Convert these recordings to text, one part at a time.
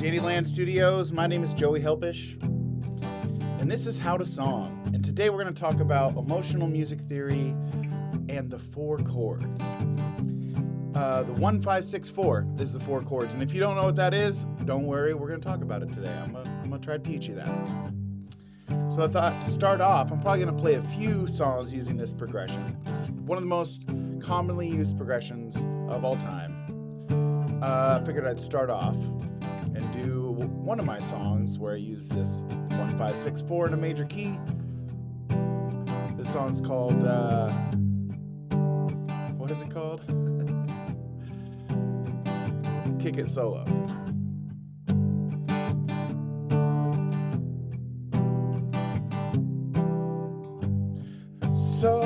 Dandyland Studios. My name is Joey Helpish, and this is How to Song. And today we're going to talk about emotional music theory and the four chords. The 1, 5, 6, 4 is the four chords, and if you don't know what that is, don't worry. We're going to talk about it today. I'm going to try to teach you that. So I thought to start off, I'm probably going to play a few songs using this progression. It's one of the most commonly used progressions of all time. I figured I'd start off and do one of my songs where I use this 1, 5, 6, 4 in a major key. This song's called, what is it called? Kick It Solo. So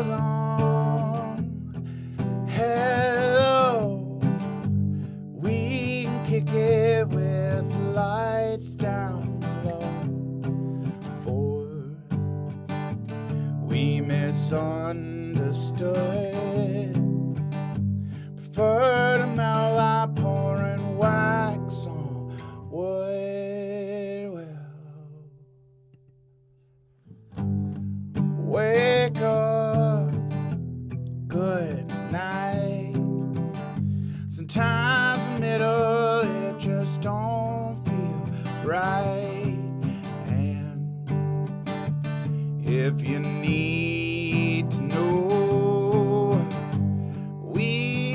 long, hello, we can kick it with lights down low. For we misunderstood, preferred a mouth like pouring wax on wood. Well, wake up, good night. Sometimes the middle, it just don't feel right. And if you need to know, we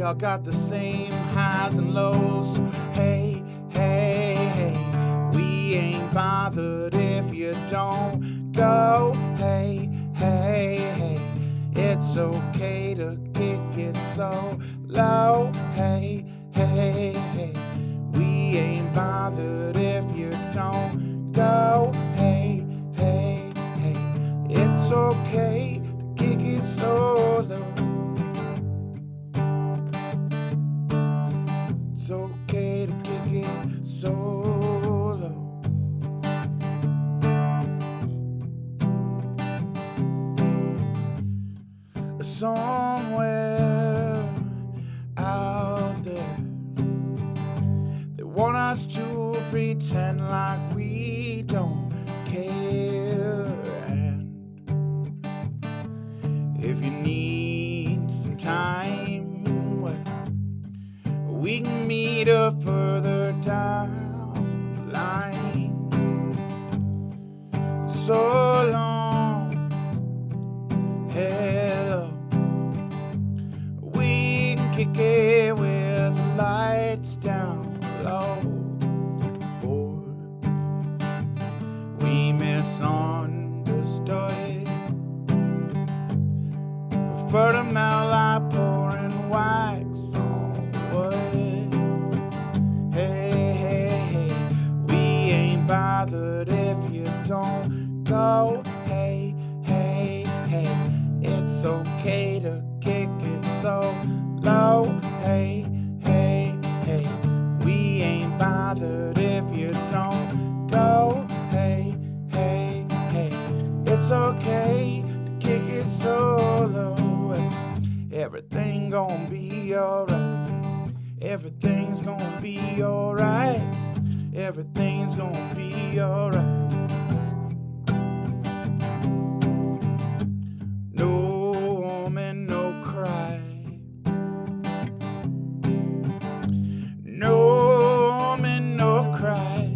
all got the same highs and lows. So hey, hey, hey, we ain't bothered if you don't go. Hey, hey, hey, it's okay to kick it so low. Hey, hey, hey, we ain't bothered if you don't go. Hey, hey, hey, it's okay to kick it so low. It's okay to kick it so low. Somewhere out there, they want us to pretend like we don't care. And if you need some time, well, we can meet up further down the line. So long, hello, we can kick it with the lights down low. For we misunderstood, preferred a mouth like pouring wax on wood. Hey, hey, hey, we ain't bothered if you don't go. Hey, hey, hey, it's okay to kick it so low. Hey, hey, hey, we ain't bothered if you don't go. Hey, hey, hey, it's okay to kick it so low. Everything gonna be alright. Everything's gonna be alright. Everything's gonna be alright. No woman, no cry. No woman, no cry.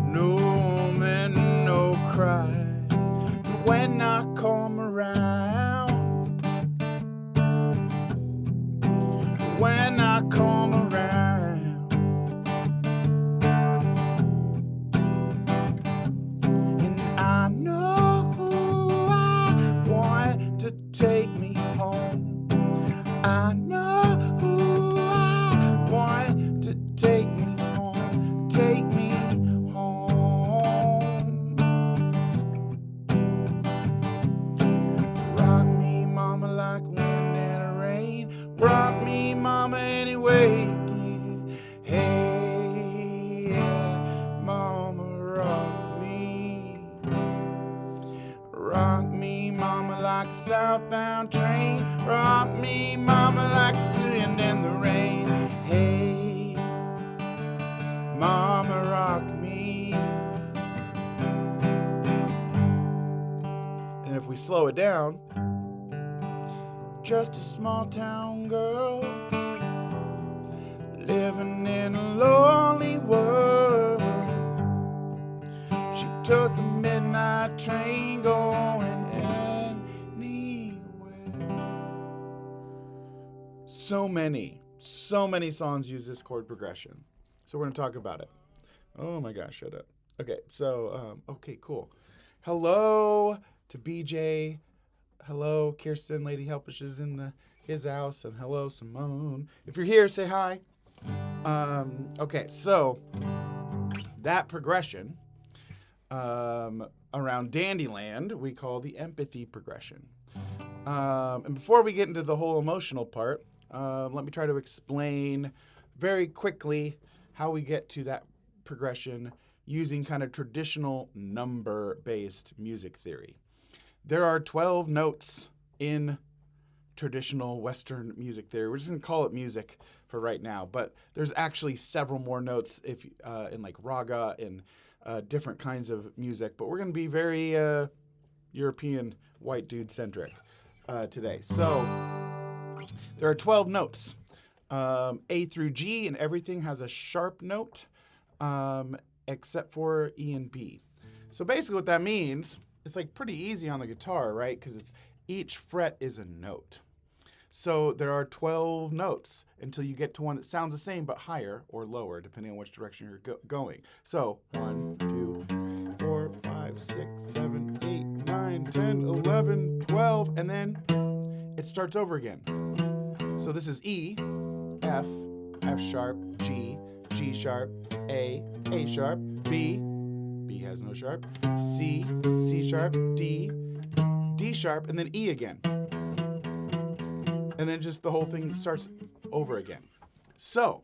No woman, no cry. When I come around, when I come around, and I know I want to take me home. I know I want to take me home, take me home. like a southbound train. Rock me, mama, like a wind in the rain. Hey, mama, rock me. And if we slow it down, just a small town girl living in a lonely world. She took the midnight train going anywhere. So many songs use this chord progression. So we're going to talk about it. Oh my gosh, shut up. Okay, so, okay, cool. Hello to BJ. Hello, Kirsten, Lady Helpish is in his house. And hello, Simone. If you're here, say hi. Okay, so that progression around Dandyland we call the empathy progression. And before we get into the whole emotional part, let me try to explain very quickly how we get to that progression using kind of traditional number-based music theory. There are 12 notes in traditional Western music theory. We're just going to call it music for right now, but there's actually several more notes if in like raga and different kinds of music, but we're going to be very European white dude centric today. So there are 12 notes, A through G, and everything has a sharp note except for E and B. So basically what that means, it's like pretty easy on the guitar, right? Because it's each fret is a note. So there are 12 notes until you get to one that sounds the same but higher or lower, depending on which direction you're going. So 1, 2, 3, 4, 5, 6, 7, 8, 9, 10, 11, 12, and then it starts over again. So this is E, F, F sharp, G, G sharp, A sharp, B has no sharp, C, C sharp, D, D sharp, and then E again. And then just the whole thing starts over again. So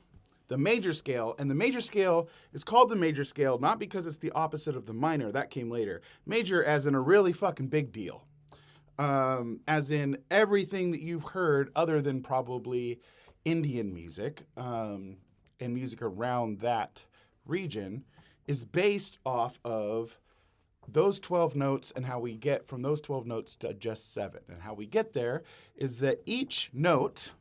the major scale, and the major scale is called the major scale not because it's the opposite of the minor, that came later. Major as in a really fucking big deal. As in everything that you've heard other than probably Indian music and music around that region is based off of those 12 notes and how we get from those 12 notes to just 7. And how we get there is that each note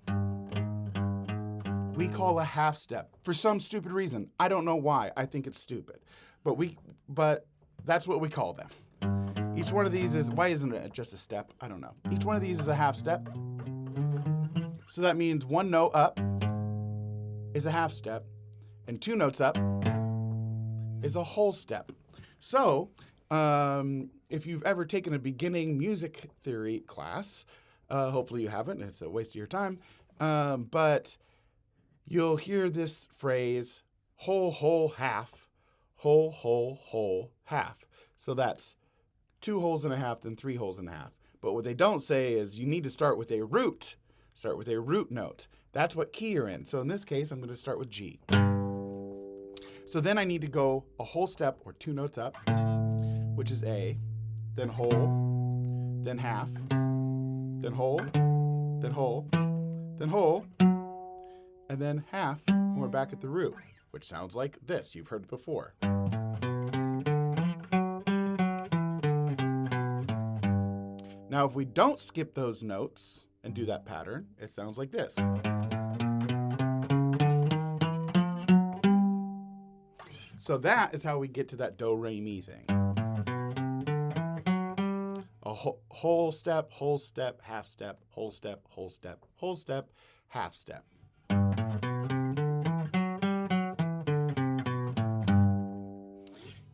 we call a half step for some stupid reason. I don't know why. I think it's stupid. But that's what we call them. Each one of these is, why isn't it just a step? I don't know. Each one of these is a half step. So that means one note up is a half step and 2 notes up is a whole step. So if you've ever taken a beginning music theory class, hopefully you haven't, it's a waste of your time, but you'll hear this phrase, whole, half, whole, half. So that's 2 holes and a half, then 3 holes and a half. But what they don't say is you need to start with a root note. That's what key you're in. So in this case, I'm going to start with G. So then I need to go a whole step or 2 notes up, which is A, then whole, then half, then whole, then whole, then whole, and then half, and we're back at the root, which sounds like this. You've heard it before. Now, if we don't skip those notes and do that pattern, it sounds like this. So that is how we get to that do, re, mi thing. A whole step, half step, whole step, whole step, whole step, half step.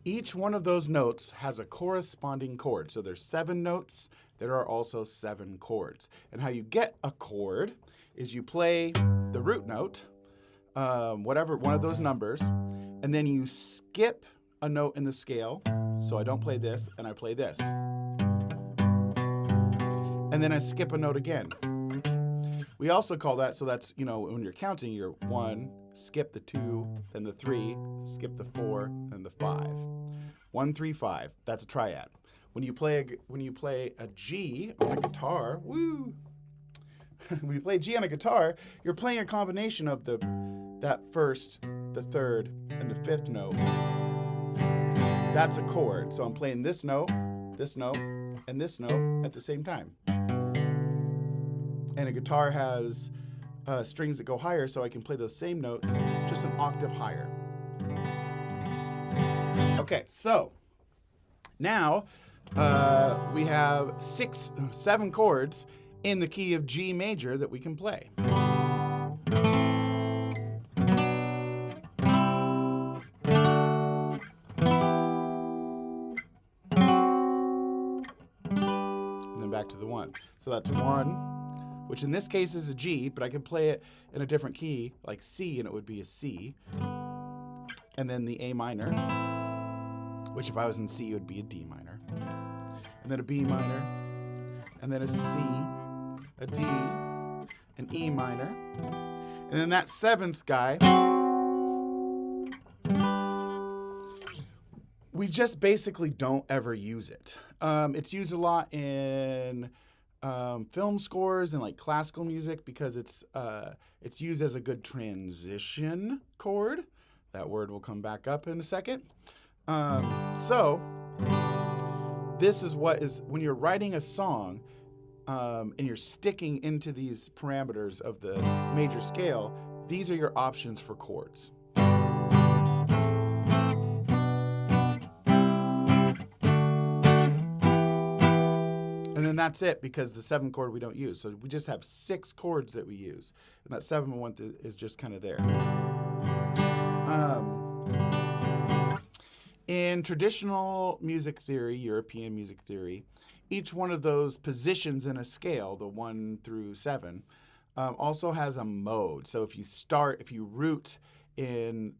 Each one of those notes has a corresponding chord. So there's 7 notes. There are also 7 chords. And how you get a chord is you play the root note, whatever, one of those numbers, and then you skip a note in the scale. So I don't play this, and I play this. And then I skip a note again. We also call that, so that's, when you're counting, you're 1, skip the 2, then the 3, skip the 4, then the 5. 1, 3, 5. That's a triad. When you play a G on a guitar, woo. When you play G on a guitar, you're playing a combination of that first, the third, and the fifth note. That's a chord. So I'm playing this note, and this note at the same time. And a guitar has strings that go higher, so I can play those same notes just an octave higher. Okay, so now we have 7 chords in the key of G major that we can play. And then back to the 1. So that's 1, which in this case is a G, but I could play it in a different key, like C, and it would be a C. And then the A minor, which if I was in C, it would be a D minor. And then a B minor, and then a C, a D, an E minor. And then that 7th guy, we just basically don't ever use it. It's used a lot in film scores and like classical music because it's used as a good transition chord. That word will come back up in a second. So this is what is when you're writing a song and you're sticking into these parameters of the major scale, these are your options for chords. And then that's it, because the 7th chord we don't use. So we just have 6 chords that we use. And that 7th one is just kind of there. In traditional music theory, European music theory, each one of those positions in a scale, the 1 through 7, also has a mode. So if you root in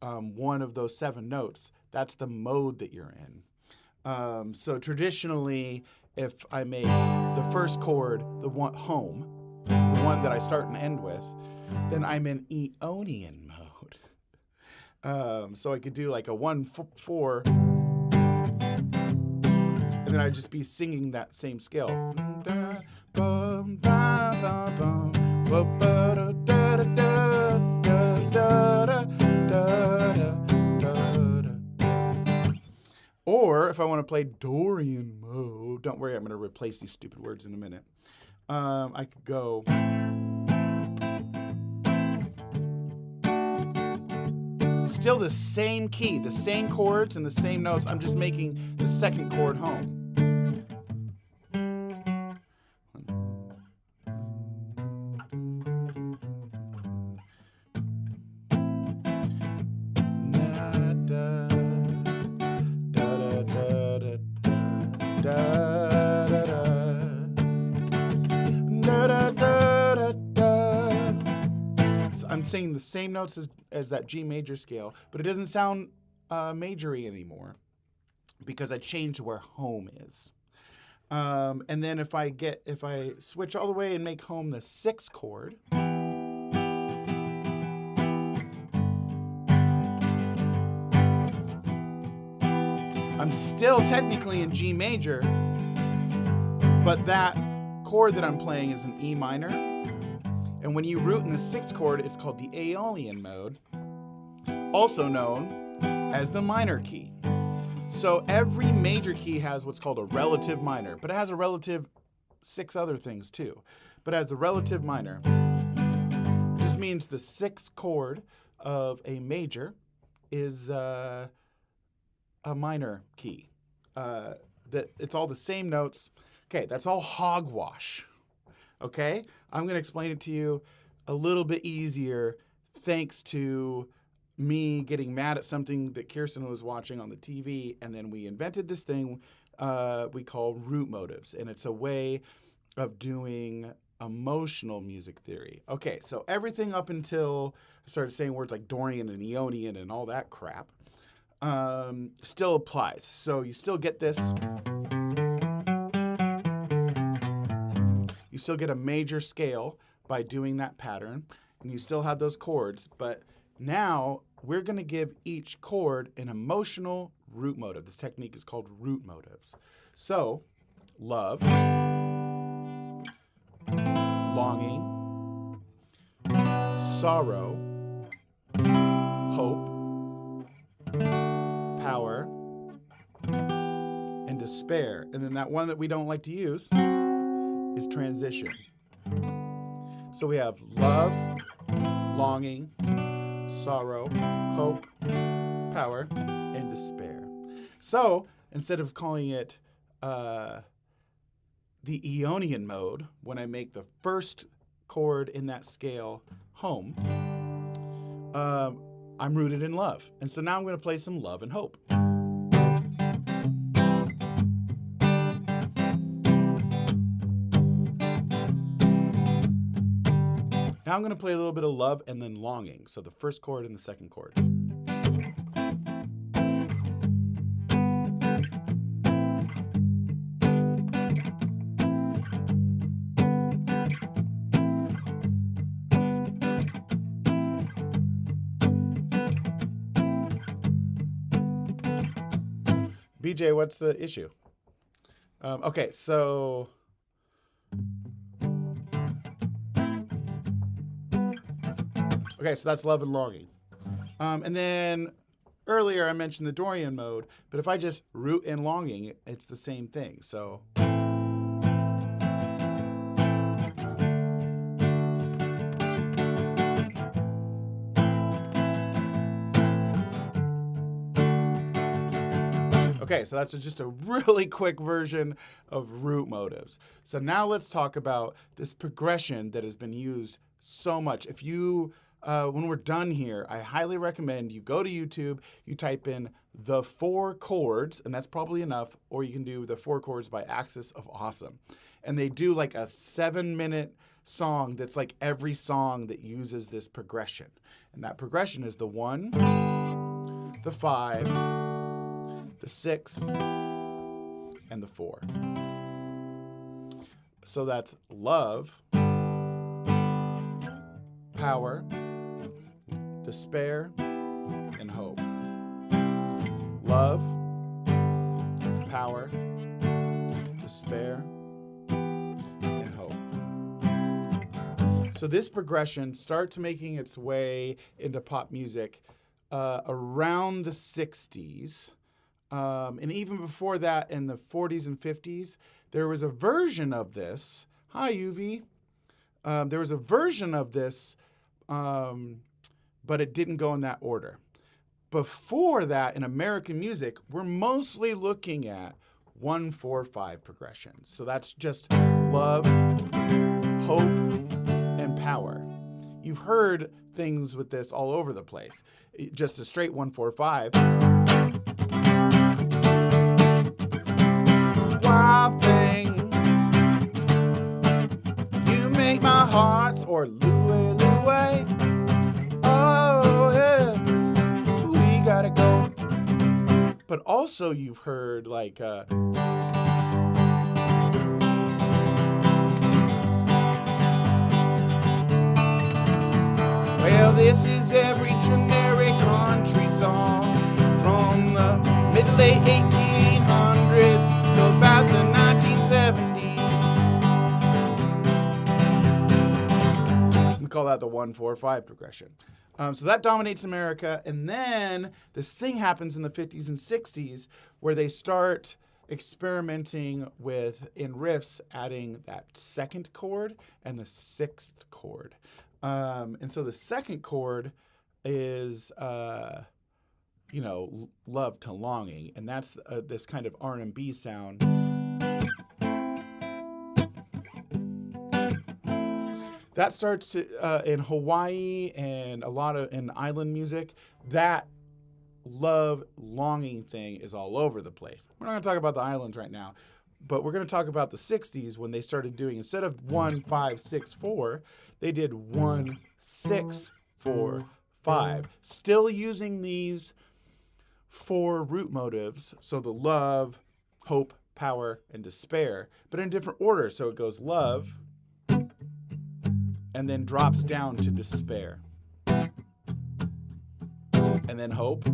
one of those 7 notes, that's the mode that you're in. So traditionally, if I make the first chord the one home, the one that I start and end with, then I'm in Ionian mode. So I could do like a 1-4, and then I'd just be singing that same scale. Or if I want to play Dorian mode, don't worry, I'm going to replace these stupid words in a minute. I could go. Still the same key, the same chords and the same notes. I'm just making the 2nd chord home. I'm singing the same notes as that G major scale, but it doesn't sound majory anymore because I changed where home is. And then if I switch all the way and make home the 6th chord, I'm still technically in G major, but that chord that I'm playing is an E minor. And when you root in the 6th chord, it's called the Ionian mode, also known as the minor key. So every major key has what's called a relative minor, but it has a relative 6 other things too. But as the relative minor, this means the 6th chord of a major is a minor key. That it's all the same notes. Okay, that's all hogwash. Okay, I'm going to explain it to you a little bit easier thanks to me getting mad at something that Kirsten was watching on the TV, and then we invented this thing we call root motives, and it's a way of doing emotional music theory. Okay, so everything up until I started saying words like Dorian and Ionian and all that crap still applies. So you still get this. You still get a major scale by doing that pattern, and you still have those chords, but now we're going to give each chord an emotional root motive. This technique is called root motives. So, love, longing, sorrow, hope, power, and despair. And then that one that we don't like to use is transition. So we have love, longing, sorrow, hope, power, and despair. So instead of calling it the Ionian mode, when I make the first chord in that scale home, I'm rooted in love. And so now I'm going to play some love and hope. Now I'm going to play a little bit of love and then longing. So the first chord and the second chord. BJ, what's the issue? Okay, so... Okay, so that's love and longing. And then earlier I mentioned the Dorian mode, but if I just root and longing, it's the same thing. So... Okay, so that's just a really quick version of root motives. So now let's talk about this progression that has been used so much. If you, when we're done here, I highly recommend you go to YouTube, you type in the 4 chords, and that's probably enough, or you can do the 4 chords by Axis of Awesome. And they do like a 7-minute song that's like every song that uses this progression. And that progression is the 1, the 5, the 6, and the 4. So that's love, power, despair, and hope. Love, power, despair, and hope. So this progression starts making its way into pop music around the 60s. And even before that, in the 40s and 50s, there was a version of this. Hi, UV. There was a version of this, but it didn't go in that order. Before that, in American music, we're mostly looking at 1-4-5 progressions. So that's just love, hope, and power. You've heard things with this all over the place. Just a straight 1-4-5. Wild thing, you make my heart, or Louie, Louie. Oh, yeah, we gotta go. But also you've heard like, well, this is every generic country song from the mid-late 1800s to about the 1970s. We call that the 1-4-5 progression. So that dominates America. And then this thing happens in the 50s and 60s where they start experimenting with, in riffs, adding that second chord and the 6th chord. And so the second chord is, love to longing. And that's this kind of R&B sound. That starts to, in Hawaii and a lot of in island music, that love longing thing is all over the place. We're not going to talk about the islands right now, but we're going to talk about the 60s when they started doing, instead of 1-5-6-4, they did 1-6-4-5, still using these 4 root motives. So the love, hope, power, and despair, but in different order. So it goes love, and then drops down to despair. And then hope.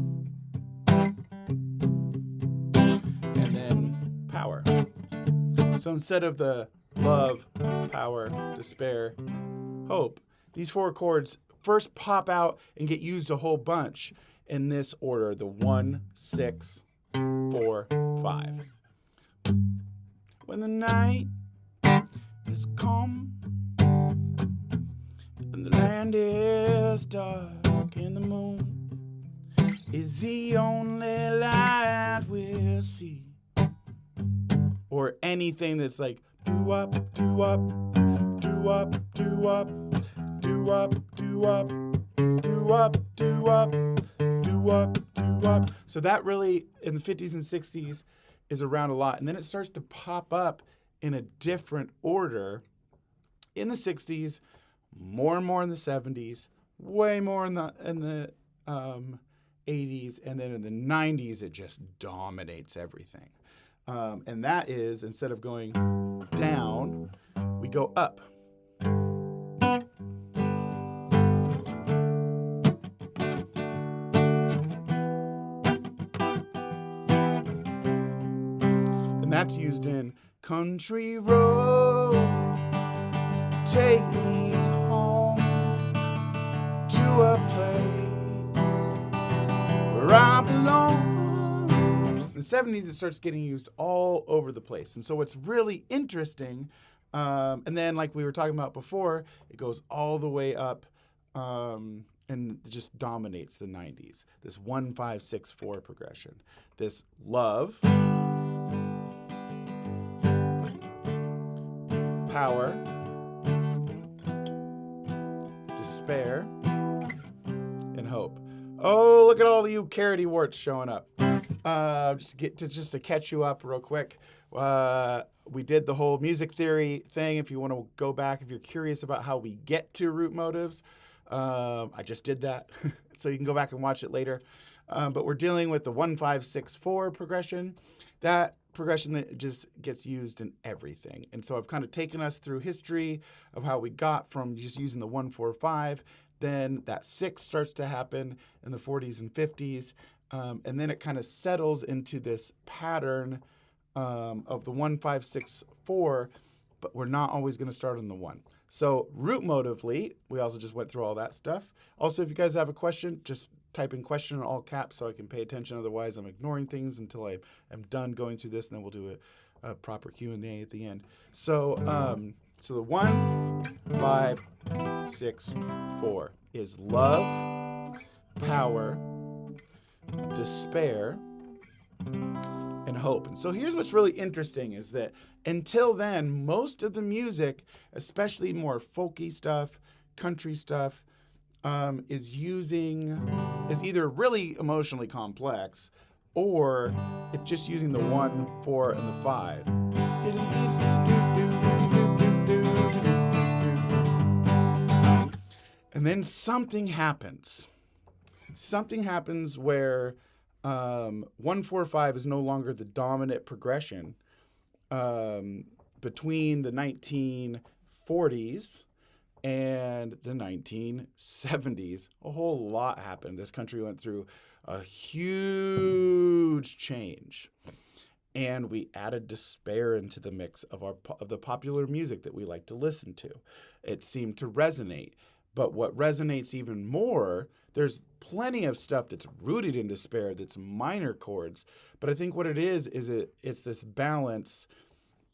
So instead of the love, power, despair, hope, these 4 chords first pop out and get used a whole bunch in this order, the 1, 6, 4, 5. When the night is calm and the land is dark and the moon is the only light we'll see. Or anything that's like do up, do up, do up, do up, do up, do up, do up, do up, do up, do up. So that really in the 50s and 60s is around a lot. And then it starts to pop up in a different order in the 60s, more and more in the 70s, way more in the 80s, and then in the 90s it just dominates everything. And that is, instead of going down, we go up. And that's used in Country Road, take me home to a place where I belong. In the 70s, it starts getting used all over the place. And so what's really interesting, and then like we were talking about before, it goes all the way up and just dominates the 90s. This 1, 5, 6, 4 progression. This love, power, despair, and hope. Oh, look at all you carroty warts showing up. Just to catch you up real quick. We did the whole music theory thing. If you want to go back, if you're curious about how we get to root motives, I just did that. So you can go back and watch it later. But we're dealing with the 1, 5, 6, 4 progression. That progression that just gets used in everything. And so I've kind of taken us through history of how we got from just using the 1, 4, 5. Then that 6 starts to happen in the 40s and 50s. And then it kind of settles into this pattern of the 1, 5, 6, 4, but we're not always going to start on the 1. So root motively, we also just went through all that stuff. Also, if you guys have a question, just type in question in all caps so I can pay attention. Otherwise, I'm ignoring things until I am done going through this, and then we'll do a proper Q&A at the end. So, so the 1, 5, 6, 4 is love, power, despair, and hope. And so here's what's really interesting is that until then, most of the music, especially more folky stuff, country stuff, is either really emotionally complex or it's just using the 1, 4, and the 5. And then something happens. Something happens where 1, 4, 5 is no longer the dominant progression between the 1940s and the 1970s. A whole lot happened. This country went through a huge change. And we added despair into the mix of the popular music that we like to listen to. It seemed to resonate. But what resonates even more, there's plenty of stuff that's rooted in despair, that's minor chords. But I think what it is it's this balance,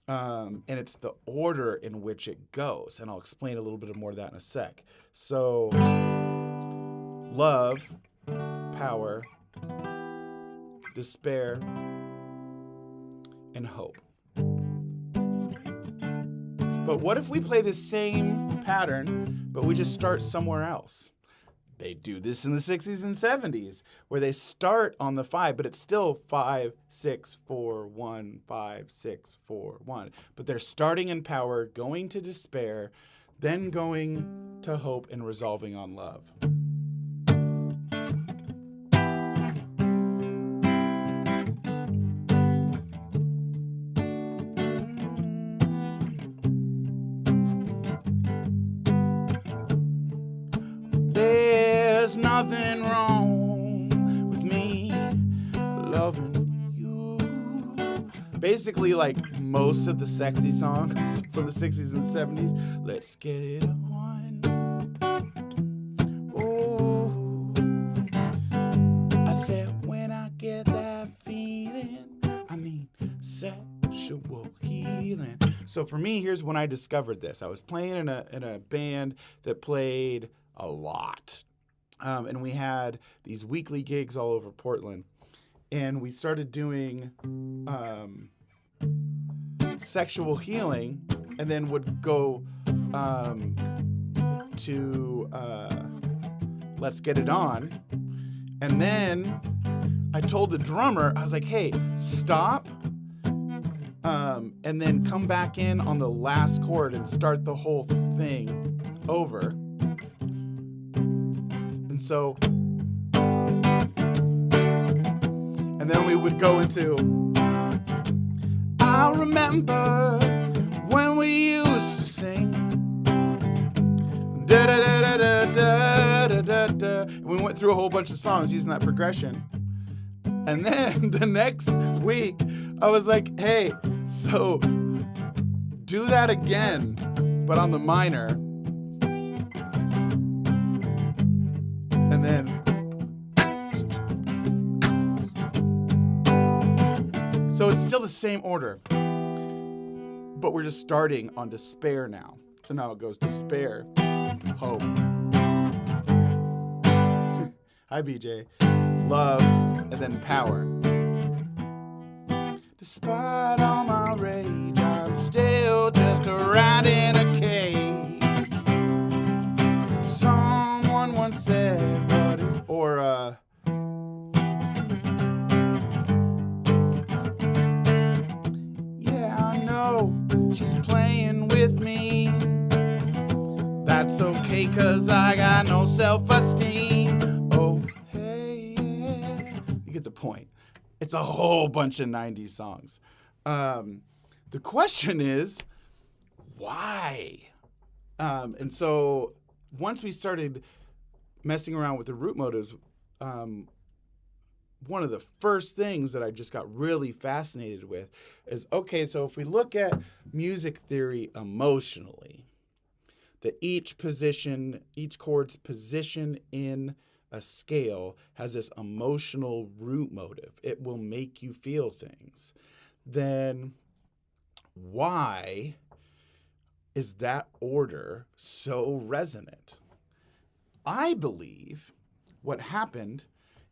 and it's the order in which it goes. And I'll explain a little bit more of that in a sec. So, love, power, despair, and hope. But what if we play the same pattern, but we just start somewhere else? They do this in the 60s and 70s, where they start on the 5, but it's still 5, 6, 4, 1, 5, 6, 4, 1. But they're starting in power, going to despair, then going to hope and resolving on love. There's nothing wrong with me loving you. basically like most of the sexy songs from the 60s and 70s. Let's get it on. Oh, I said when I get that feeling, I mean sexual healing. So for me, here's when I discovered this. I was playing in a band that played a lot. And we had these weekly gigs all over Portland. And we started doing sexual healing, and then would go to Let's Get It On. And then I told the drummer, I was like, hey, stop. And then come back in on the last chord and start the whole thing over. And so, and then we would go into, I remember when we used to sing. Da da da da da da da da. And we went through a whole bunch of songs using that progression. And then the next week, I was like, hey, so do that again, but on the minor. And then, so it's still the same order, but we're just starting on despair now. So now it goes despair, hope. Hi, BJ. Love, and then power. Despite all my rage, I'm still just a rat in a cage. Someone once said, what is, or, yeah, I know she's playing with me. That's okay, 'cause I got no self-esteem. Oh, hey, yeah. You get the point. It's a whole bunch of 90s songs. The question is, why? And so once we started messing around with the root motives, one of the first things that I just got really fascinated with is, okay, so if we look at music theory emotionally, that each chord's position in a scale has this emotional root motive. It will make you feel things. Then why is that order so resonant? I believe what happened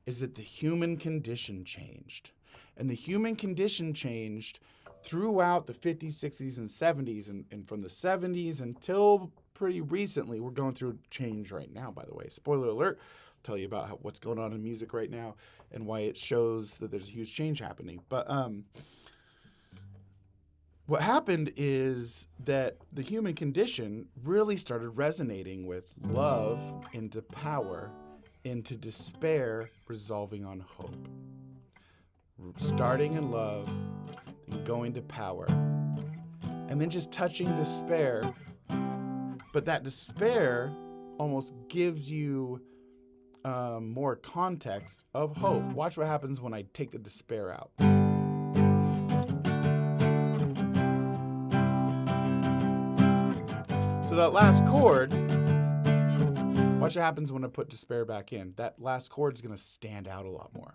is that the human condition changed. And the human condition changed throughout the 50s, 60s, and 70s. And from the 70s until pretty recently, we're going through change right now, by the way. Spoiler alert. Tell you about what's going on in music right now and why it shows that there's a huge change happening. But what happened is that the human condition really started resonating with love into power, into despair, resolving on hope. Starting in love, and going to power, and then just touching despair. But that despair almost gives you more context of hope. Watch what happens when I take the despair out. So that last chord, watch what happens when I put despair back in. That last chord is going to stand out a lot more.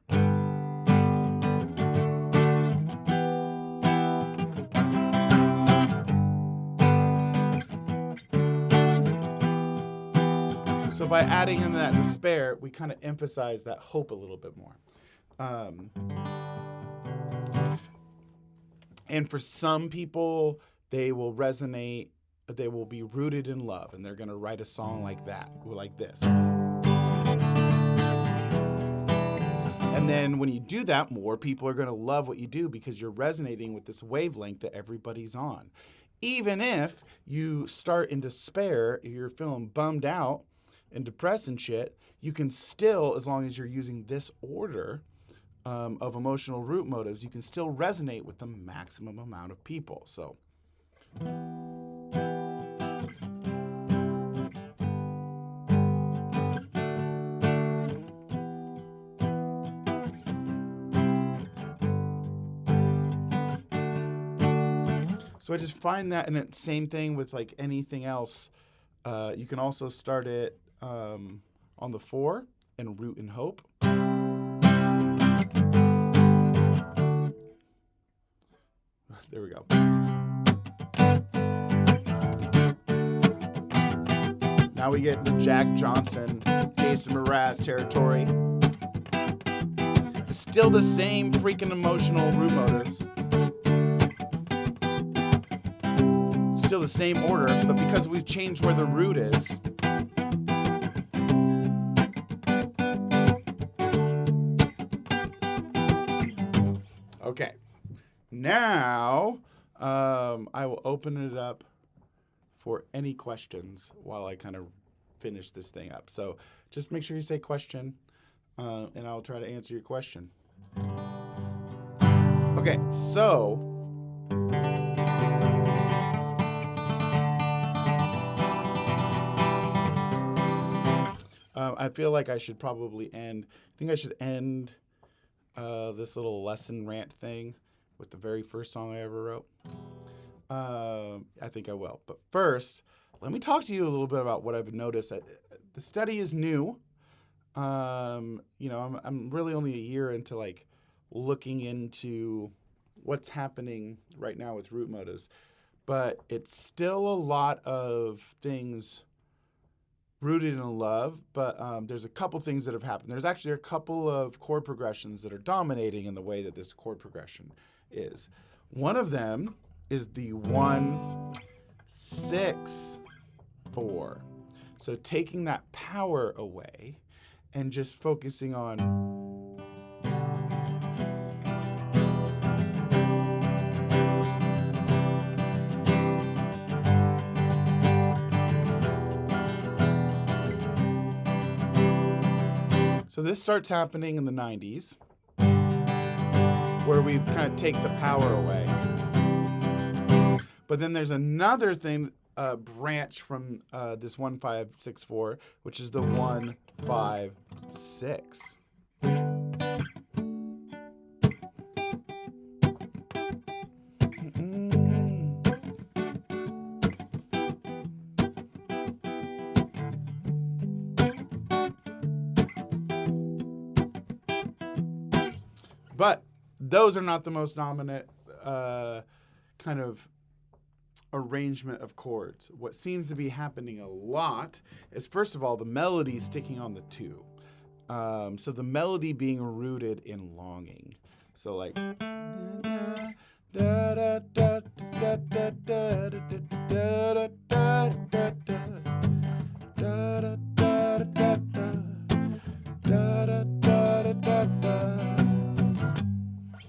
So by adding in that despair, we kind of emphasize that hope a little bit more. And for some people, they will resonate, they will be rooted in love, and they're going to write a song like that, like this. And then when you do that, more people are going to love what you do because you're resonating with this wavelength that everybody's on. Even if you start in despair, you're feeling bummed out and depressed and shit, you can still, as long as you're using this order of emotional root motives, you can still resonate with the maximum amount of people. So So I just find that, and it's same thing with like anything else. You can also start it on the 4 and root in hope. There we go. Now we get into Jack Johnson, Jason Mraz territory. Still the same freaking emotional root motives. Still the same order, but because we've changed where the root is. Okay. Now, I will open it up for any questions while I kind of finish this thing up. So just make sure you say question, and I'll try to answer your question. Okay, so I feel like I should probably end. I think I should end this little lesson rant thing with the very first song I ever wrote. I think I will. But first, let me talk to you a little bit about what I've noticed. The study is new. I'm really only a year into like looking into what's happening right now with root motives, but it's still a lot of things rooted in love. But there's a couple things that have happened. There's actually a couple of chord progressions that are dominating in the way that this chord progression is. One of them is the 1, 6, 4. So taking that power away and just focusing on so this starts happening in the 90s where we kind of take the power away. But then there's another thing, branch from this 1, 5, 6, 4, which is the 1, 5, 6. But those are not the most dominant kind of arrangement of chords. What seems to be happening a lot is, first of all, the melody sticking on the 2. So the melody being rooted in longing. So like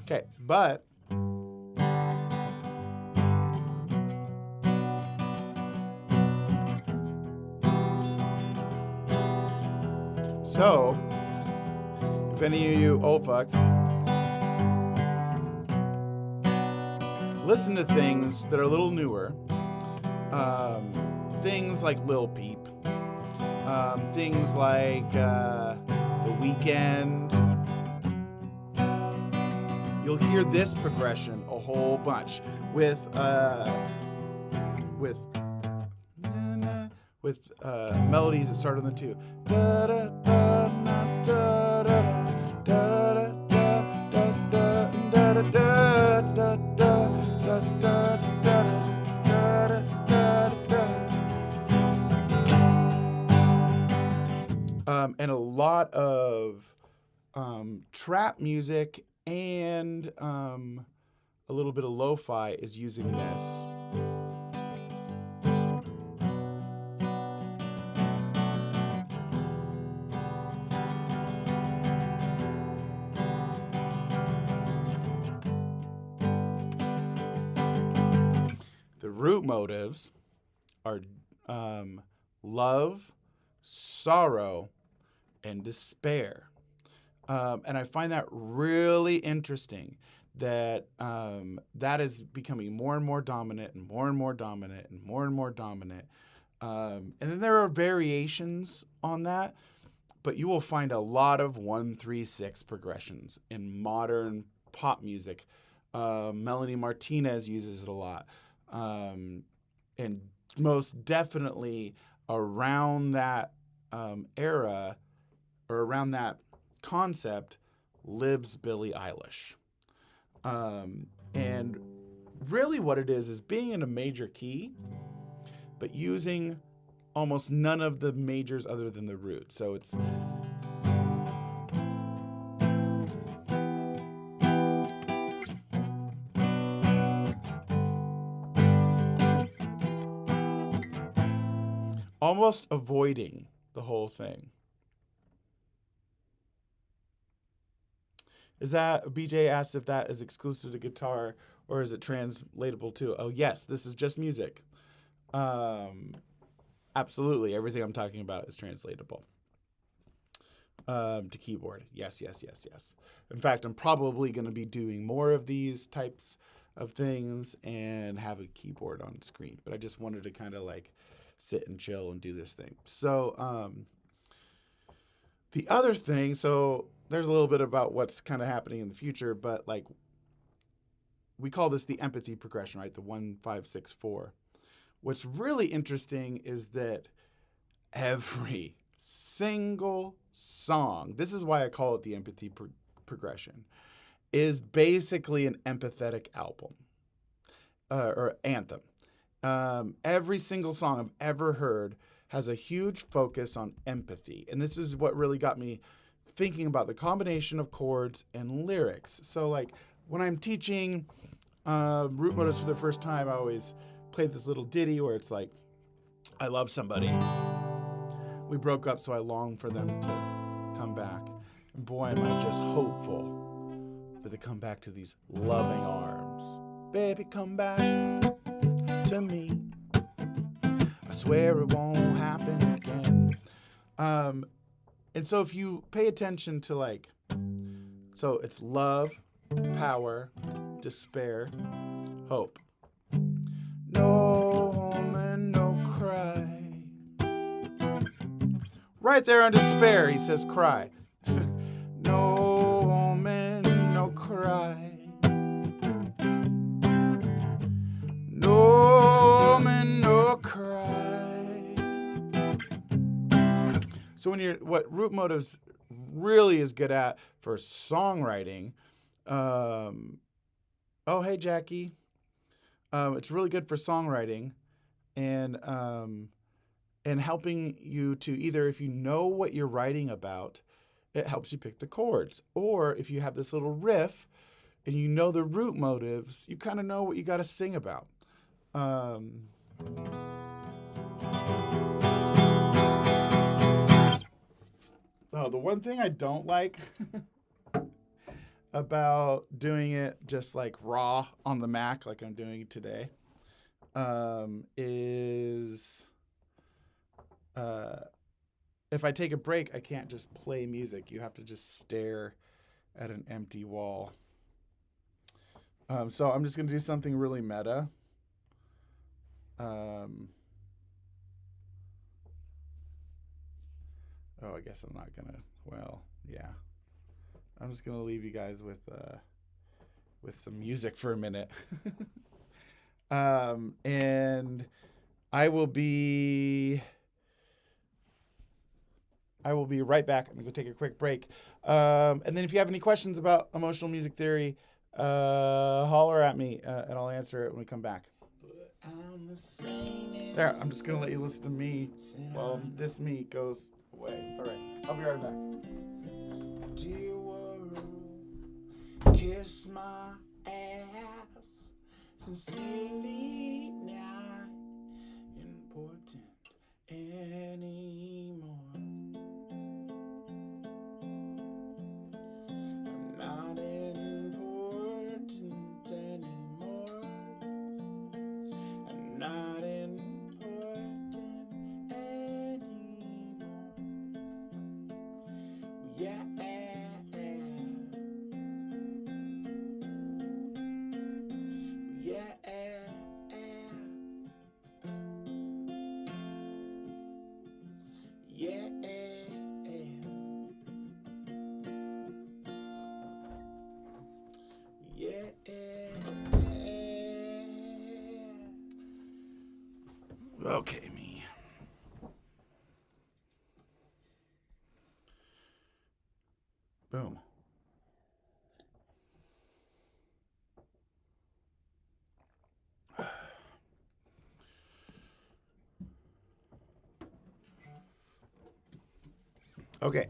okay, but so, if any of you old fucks listen to things that are a little newer, things like Lil Peep, things like The Weeknd, you'll hear this progression a whole bunch with melodies that start on the 2. And a lot of trap music and a little bit of lo-fi is using this. The root motives are love, sorrow, and despair. And I find that really interesting that that is becoming more and more dominant and more and more dominant and more and more dominant. And then there are variations on that, but you will find a lot of 1, 3, 6 progressions in modern pop music. Melanie Martinez uses it a lot. And most definitely around that era, or around that concept, lives Billie Eilish. And really what it is being in a major key, but using almost none of the majors other than the root. So it's almost avoiding the whole thing. Is that, BJ asked if that is exclusive to guitar or is it translatable too? Oh yes, this is just music. Absolutely, everything I'm talking about is translatable to keyboard. Yes. In fact, I'm probably going to be doing more of these types of things and have a keyboard on screen. But I just wanted to kind of like sit and chill and do this thing. So the other thing, so there's a little bit about what's kind of happening in the future, but like we call this the empathy progression, right? The 1, 5, 6, 4. What's really interesting is that every single song, this is why I call it the empathy progression, is basically an empathetic album or anthem. Every single song I've ever heard has a huge focus on empathy. And this is what really got me thinking about the combination of chords and lyrics. So like when I'm teaching root motives for the first time, I always play this little ditty where it's like, I love somebody. We broke up, so I long for them to come back. And boy, am I just hopeful that they come back to these loving arms. Baby, come back to me. I swear it won't happen again. And so if you pay attention to like, so it's love, power, despair, hope. No home and no cry. Right there on despair, he says cry. No home and no cry. No home and no cry. So when you're, what root motives really is good at for songwriting, oh, hey, Jackie. It's really good for songwriting and helping you to either, if you know what you're writing about, it helps you pick the chords. Or if you have this little riff and you know the root motives, you kind of know what you got to sing about. Oh, the one thing I don't like about doing it just like raw on the Mac, like I'm doing today, is if I take a break, I can't just play music. You have to just stare at an empty wall. So I'm just going to do something really meta. Oh, I guess I'm not going to, well, yeah. I'm just going to leave you guys with some music for a minute. And I will be right back. I'm going to go take a quick break. And then if you have any questions about emotional music theory, holler at me and I'll answer it when we come back. There, I'm just going to let you listen to me while this me goes away. All right, I'll be right back. Dear world, kiss my ass sincerely, not important anymore. I'm not important anymore. I'm not important anymore. Yeah. Okay, me. Boom. Okay.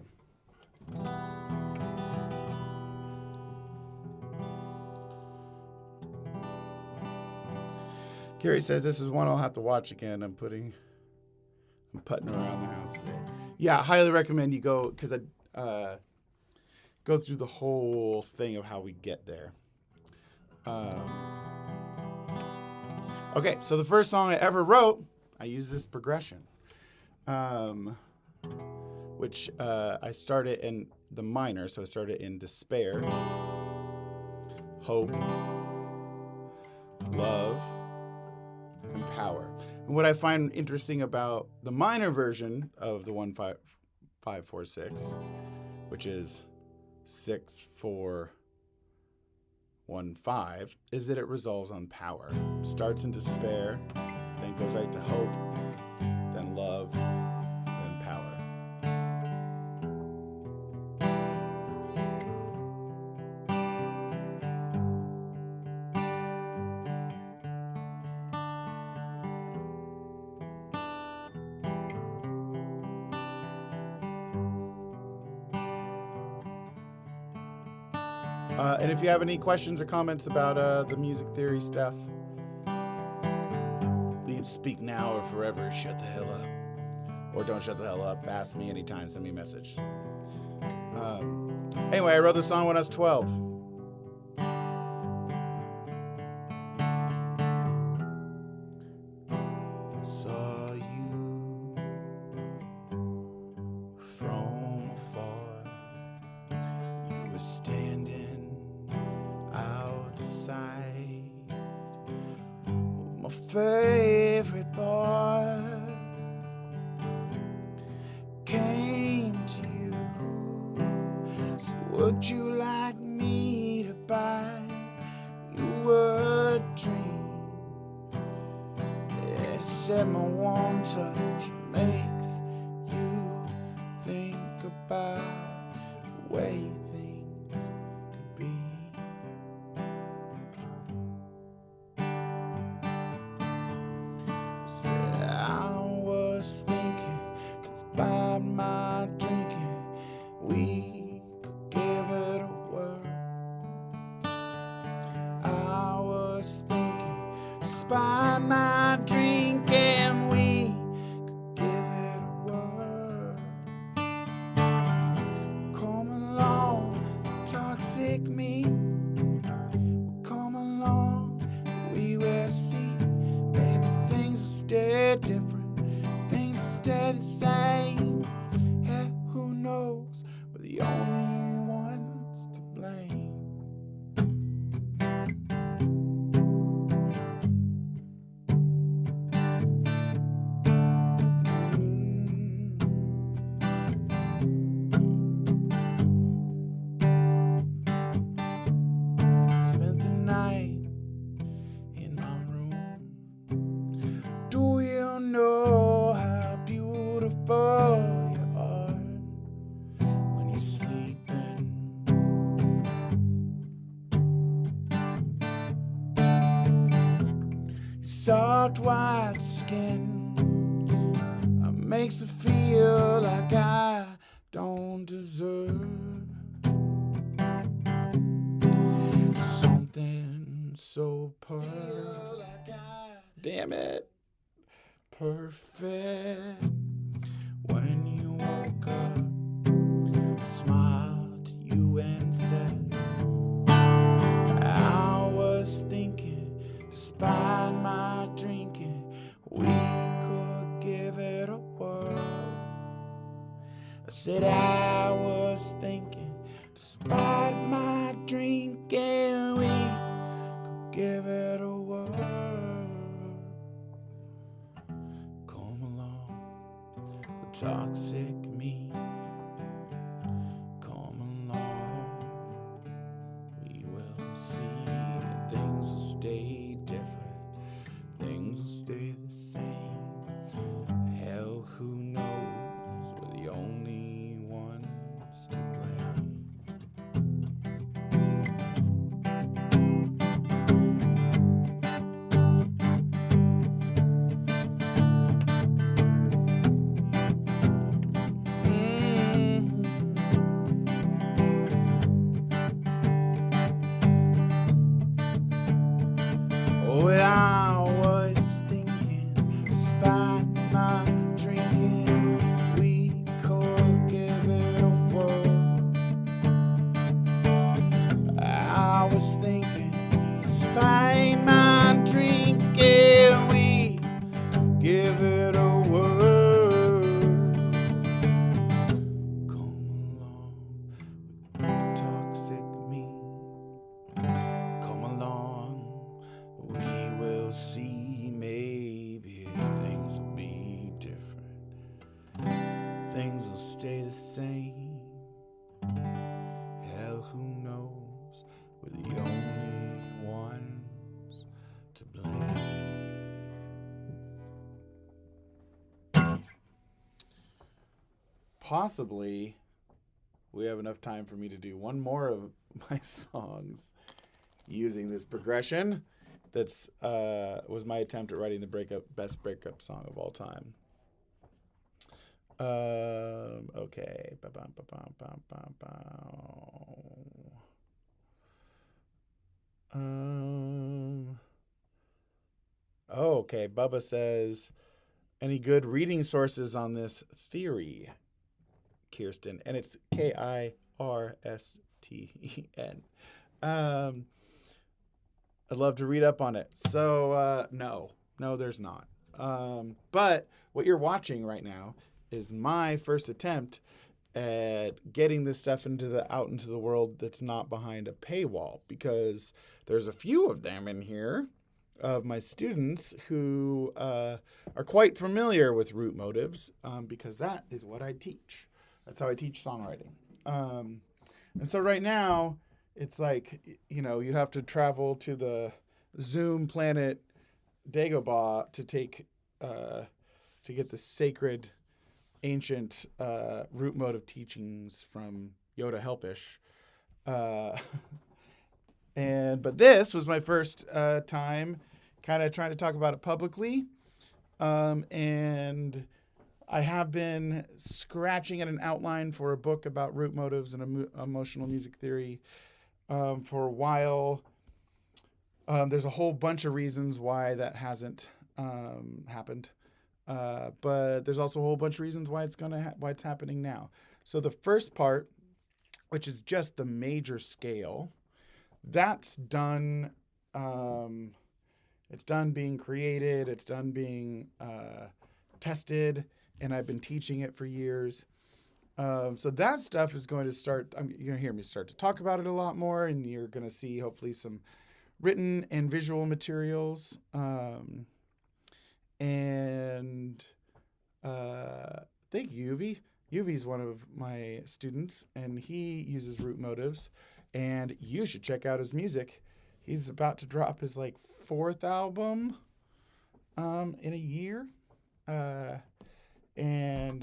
Gary says this is one I'll have to watch again. I'm putting around the house today. Yeah, I highly recommend you go, because I go through the whole thing of how we get there. Okay, so the first song I ever wrote, I used this progression, which I started in the minor. So I started in despair, hope, love, and power. And what I find interesting about the minor version of the 1-5-4-6, which is 6-4-1-5, is that it resolves on power. Starts in despair, then goes right to hope, then love, then power. And if you have any questions or comments about the music theory stuff, speak now or forever shut the hell up. Or don't shut the hell up. Ask me anytime. Send me a message. Anyway, I wrote this song when I was 12. Saw you from afar. You were standing outside my favorite bar. Came to you, said, would you like me to buy you a drink? It said my warm touch makes you think about the way things could be. Said I was thinking about my drinking, we could give it a whirl. I was thinking, despite my drinking, we could give it a whirl. Come along, toxic me. Come along, we will see. Maybe things will stay different, things will stay the same. Hey, who knows? We're the only ones to blame. Spent the night in my room. Do you know how beautiful you are when you're sleeping? Your soft white skin makes me feel like I don't deserve something so perfect. Damn it. Perfect. When you woke up, I smiled to you and said, I was thinking, despite my drinking, we could give it a whirl. I said I was thinking, despite my drinking, we could give it a whirl. Come along, the toxic me. Come along, we will see. Things will stay different, things will stay the same. Oh, I was thinking, despite my drinking, we could give it a whirl. I was thinking, despite my drinking, we give it a whirl. Come along, toxic me. Come along, we will see. Maybe things will be different. Things will stay the same. Hell, who knows? We're the only ones to blame. Possibly, we have enough time for me to do one more of my songs using this progression. That's was my attempt at writing the best breakup song of all time. Okay. Okay. Bubba says, any good reading sources on this theory, Kirsten? And it's Kirsten. I'd love to read up on it. So, no, there's not. But what you're watching right now is my first attempt at getting this stuff out into the world that's not behind a paywall, because there's a few of them in here of my students who are quite familiar with root motives, because that is what I teach. That's how I teach songwriting. And so right now, it's like, you have to travel to the Zoom planet Dagobah to get the sacred ancient root motive teachings from Yoda Helpish. But this was my first time kind of trying to talk about it publicly. And I have been scratching at an outline for a book about root motives and emotional music theory for a while. There's a whole bunch of reasons why that hasn't happened. But there's also a whole bunch of reasons why it's happening now. So the first part, which is just the major scale, that's done. It's done being created. It's done being tested, and I've been teaching it for years. So that stuff is going to start. You're going to hear me start to talk about it a lot more, and you're going to see hopefully some written and visual materials. Thank you, Yuvi. Yuvi's one of my students, and he uses root motives, and you should check out his music. He's about to drop his fourth album in a year. And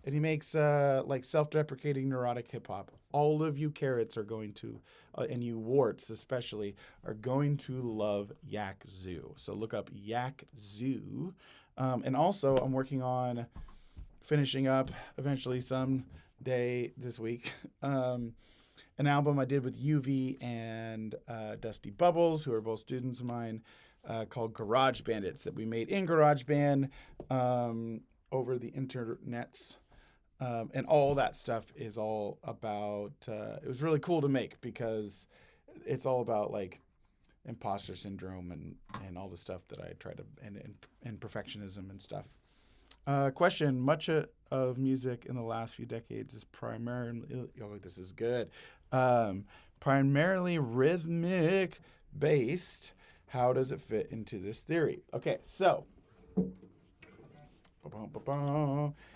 he makes self-deprecating neurotic hip hop. All of you carrots are going to, and you warts especially, are going to love Yak Zoo. So look up Yak Zoo. And also, I'm working on finishing up eventually someday this week an album I did with UV and Dusty Bubbles, who are both students of mine, called Garage Bandits, that we made in GarageBand over the internets. And all that stuff is all about, it was really cool to make because it's all about imposter syndrome and all the stuff that I try to, and perfectionism and stuff. Question, much of music in the last few decades is primarily, this is good, primarily rhythmic based. How does it fit into this theory? Okay, so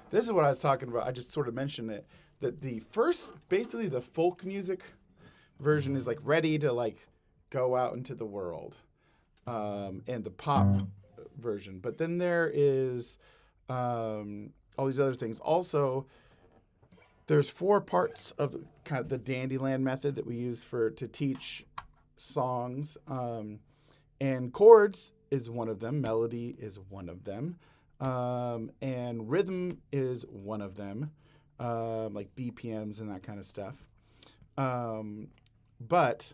this is what I was talking about. I just sort of mentioned it, that the first, basically the folk music version is ready to go out into the world, and the pop version. But then there is all these other things. Also, there's 4 parts of kind of the Dandyland method that we use to teach songs, and chords is one of them. Melody is one of them. And rhythm is one of them, like BPMs and that kind of stuff. But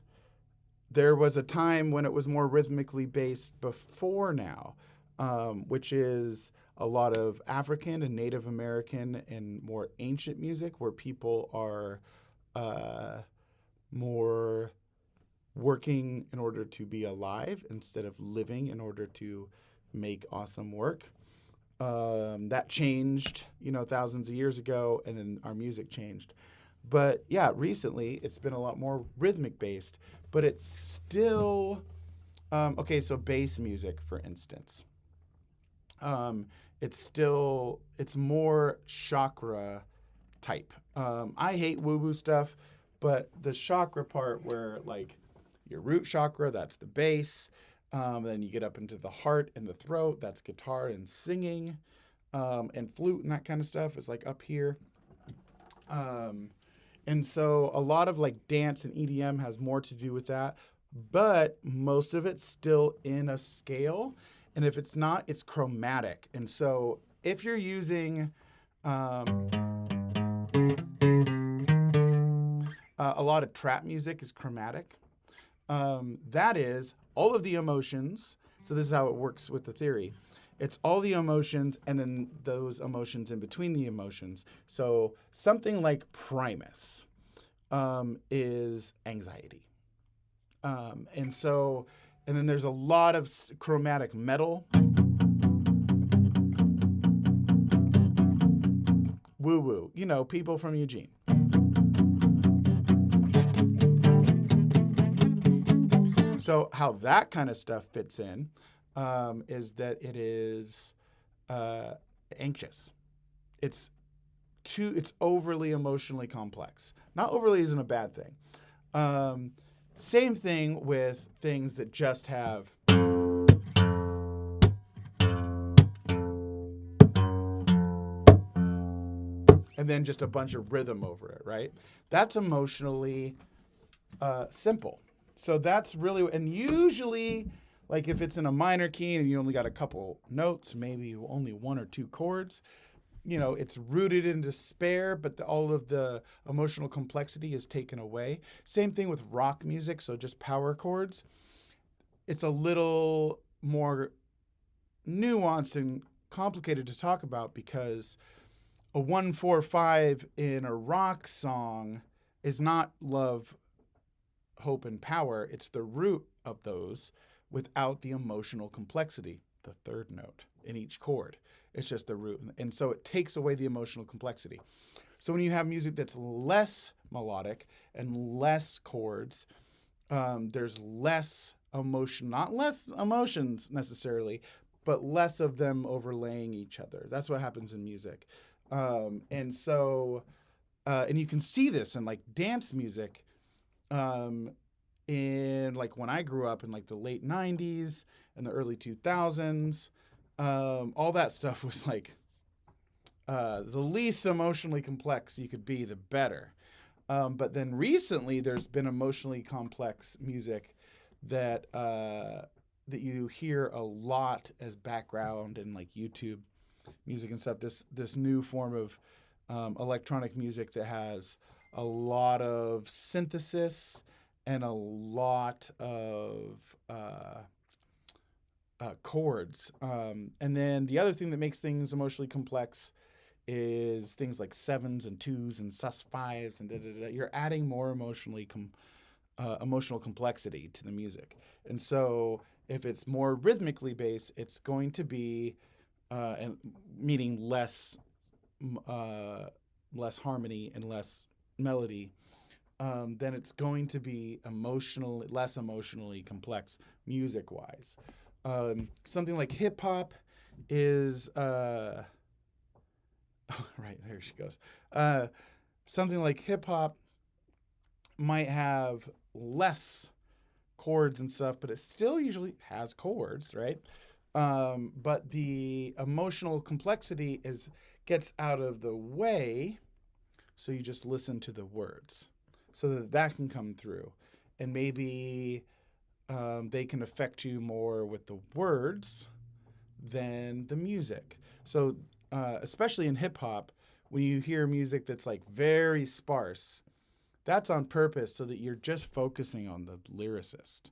there was a time when it was more rhythmically based before now, which is a lot of African and Native American and more ancient music where people are uh, more working in order to be alive instead of living in order to make awesome work. That changed, thousands of years ago, and then our music changed. But yeah, recently it's been a lot more rhythmic based, but it's still okay. So bass music, for instance, um, it's more chakra type. I hate woo woo stuff, but the chakra part where like your root chakra, that's the bass. Then you get up into the heart and the throat, that's guitar and singing, and flute and that kind of stuff is like up here. Um, and so a lot of like dance and EDM has more to do with that, but most of it's still in a scale. And if it's not, it's chromatic. And so if you're using um, a lot of trap music is chromatic. That is all of the emotions. So this is how it works with the theory. It's all the emotions and then those emotions in between the emotions. So something like Primus is anxiety. And so, and then there's a lot of chromatic metal. Woo woo, people from Eugene. So how that kind of stuff fits in is that it is anxious. It's overly emotionally complex. Not overly isn't a bad thing. Same thing with things that just have and then just a bunch of rhythm over it, right? That's emotionally simple. So that's really, and usually, like if it's in a minor key and you only got a couple notes, maybe only one or two chords, it's rooted in despair, but all of the emotional complexity is taken away. Same thing with rock music, so just power chords. It's a little more nuanced and complicated to talk about because a 1-4-5 in a rock song is not love, hope, and power. It's the root of those without the emotional complexity, the third note in each chord. It's just the root. And so it takes away the emotional complexity. So when you have music that's less melodic and less chords, there's less emotion, not less emotions necessarily, but less of them overlaying each other. That's what happens in music. And so, and you can see this in like dance music, in like when I grew up in like the late 90s and the early 2000s, all that stuff was like the least emotionally complex you could be, the better. But then recently, there's been emotionally complex music that that you hear a lot as background in like YouTube music and stuff. This new form of electronic music that has a lot of synthesis and a lot of chords. And then the other thing that makes things emotionally complex is things like sevens and twos and sus5s and da da da. You're adding more emotional complexity to the music. And so if it's more rhythmically based, it's going to be, and meaning less harmony and less melody, then it's going to be less emotionally complex music-wise. Something like hip hop is, oh, right, there she goes. Something like hip hop might have less chords and stuff, but it still usually has chords, right? But the emotional complexity gets out of the way, so you just listen to the words, so that can come through, and maybe they can affect you more with the words than the music. So especially in hip hop, when you hear music that's like very sparse, That's on purpose so that you're just focusing on the lyricist.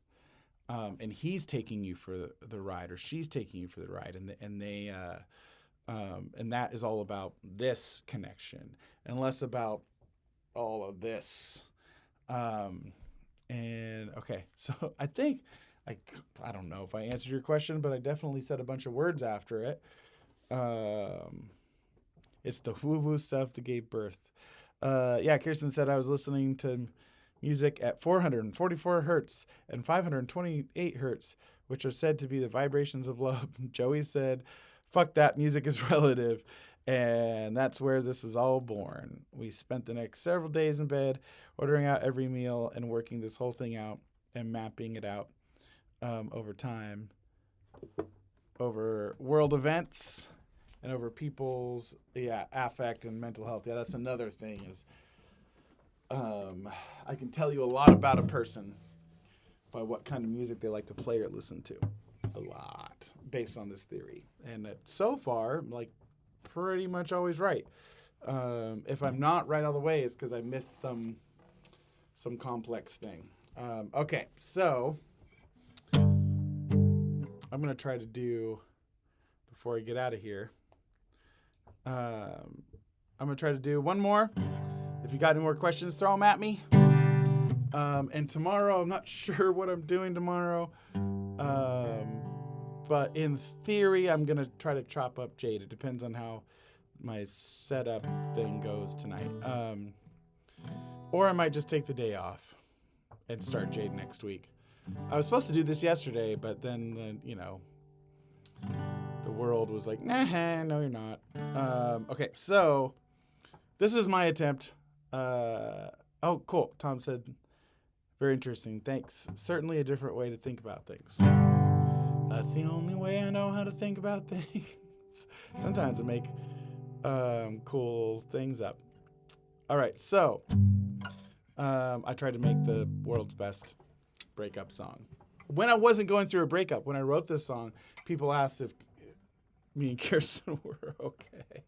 And he's taking you for the ride, or she's taking you for the ride, and that is all about this connection and less about all of this. And okay, so I think I don't know if I answered your question, but I definitely said a bunch of words after it. It's the woo-woo stuff that gave birth. Yeah, Kirsten said I was listening to music at 444 hertz and 528 hertz, which are said to be the vibrations of love. Joey said, fuck that, music is relative. And that's where this was all born. We spent the next several days in bed, ordering out every meal and working this whole thing out and mapping it out over time, over world events, and over people's affect and mental health. Yeah, that's another thing is I can tell you a lot about a person by what kind of music they like to play or listen to. A lot based on this theory. And so far, like, pretty much always right. If I'm not right all the way, it's because I missed some complex thing. Okay, so I'm going to try to do, before I get out of here, I'm going to try to do one more. If you got any more questions, throw them at me. And tomorrow, I'm not sure what I'm doing tomorrow. But in theory, I'm going to try to chop up Jade. It depends on how my setup thing goes tonight. Or I might just take the day off and start Jade next week. I was supposed to do this yesterday, but then the world was like, nah, no, you're not. Okay, so this is my attempt. Oh, cool. Tom said, very interesting. Thanks. Certainly a different way to think about things. That's the only way I know how to think about things. Sometimes I make cool things up. All right, so I tried to make the world's best breakup song. When I wasn't going through a breakup, when I wrote this song, people asked if me and Kirsten were okay.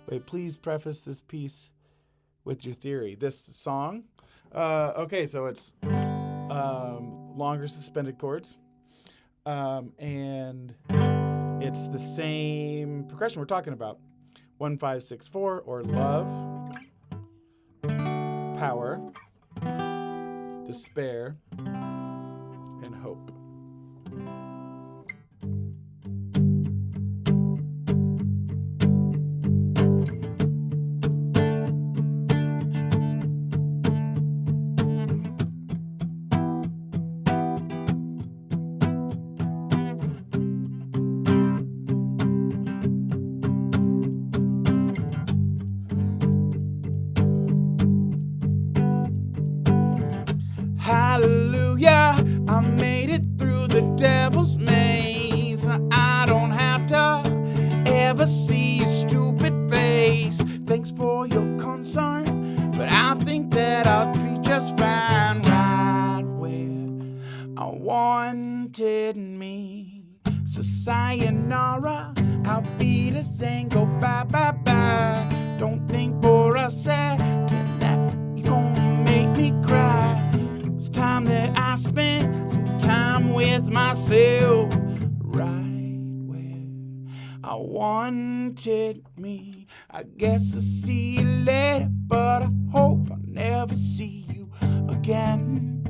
Wait, please preface this piece with your theory. This song, okay, so it's longer suspended chords, and it's the same progression we're talking about. 1, 5, 6, 4, or love, power, despair, and hope. Hallelujah, I made it through the devil's maze. I don't have to ever see your stupid face. Thanks for your concern, but I think that I'll be just fine right where I wanted me. So sayonara, I'll be the same, go bye, bye, bye. Don't think for a second that you're gonna make me cry. Time that I spent some time with myself, right where I wanted me. I guess I'll see you later, but I hope I'll never see you again.